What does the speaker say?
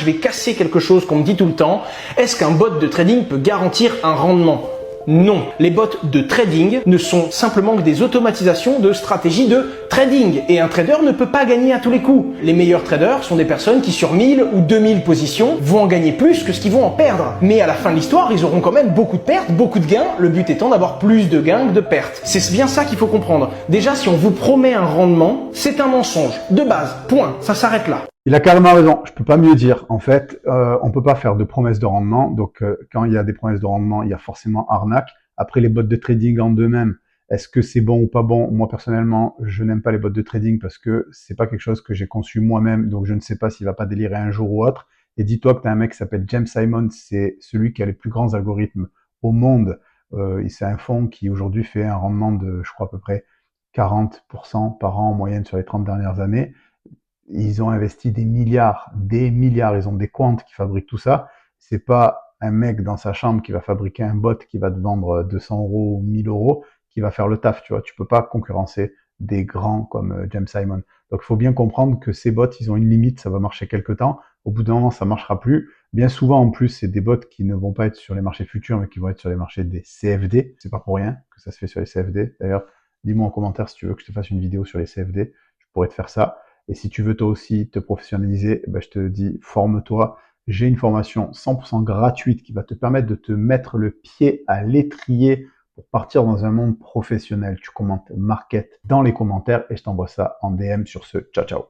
je vais casser quelque chose qu'on me dit tout le temps. Est-ce qu'un bot de trading peut garantir un rendement ? Non, les bots de trading ne sont simplement que des automatisations de stratégies de trading et un trader ne peut pas gagner à tous les coups. Les meilleurs traders sont des personnes qui sur 1000 ou 2000 positions vont en gagner plus que ce qu'ils vont en perdre. Mais à la fin de l'histoire, ils auront quand même beaucoup de pertes, beaucoup de gains, le but étant d'avoir plus de gains que de pertes. C'est bien ça qu'il faut comprendre. Déjà, si on vous promet un rendement, c'est un mensonge. De base, point, ça s'arrête là. Il a carrément raison, je peux pas mieux dire. En fait, on peut pas faire de promesses de rendement. Donc, quand il y a des promesses de rendement, il y a forcément arnaque. Après, les bots de trading en eux-mêmes, est-ce que c'est bon ou pas bon? Moi, personnellement, je n'aime pas les bots de trading parce que c'est pas quelque chose que j'ai conçu moi-même. Donc, je ne sais pas s'il va pas délirer un jour ou autre. Et dis-toi que tu as un mec qui s'appelle James Simon, c'est celui qui a les plus grands algorithmes au monde. C'est un fonds qui aujourd'hui fait un rendement de, je crois, à peu près 40% par an en moyenne sur les 30 dernières années. Ils ont investi des milliards, ils ont des quants qui fabriquent tout ça. C'est pas un mec dans sa chambre qui va fabriquer un bot qui va te vendre 200 euros ou 1000 euros qui va faire le taf, tu vois. Tu peux pas concurrencer des grands comme James Simon. Donc, il faut bien comprendre que ces bots, ils ont une limite, ça va marcher quelques temps. Au bout d'un moment, ça marchera plus. Bien souvent, en plus, c'est des bots qui ne vont pas être sur les marchés futurs, mais qui vont être sur les marchés des CFD. C'est pas pour rien que ça se fait sur les CFD. D'ailleurs, dis-moi en commentaire si tu veux que je te fasse une vidéo sur les CFD. Je pourrais te faire ça. Et si tu veux toi aussi te professionnaliser, ben je te dis, forme-toi. J'ai une formation 100% gratuite qui va te permettre de te mettre le pied à l'étrier pour partir dans un monde professionnel. Tu commentes market dans les commentaires et je t'envoie ça en DM sur ce. Ciao, ciao.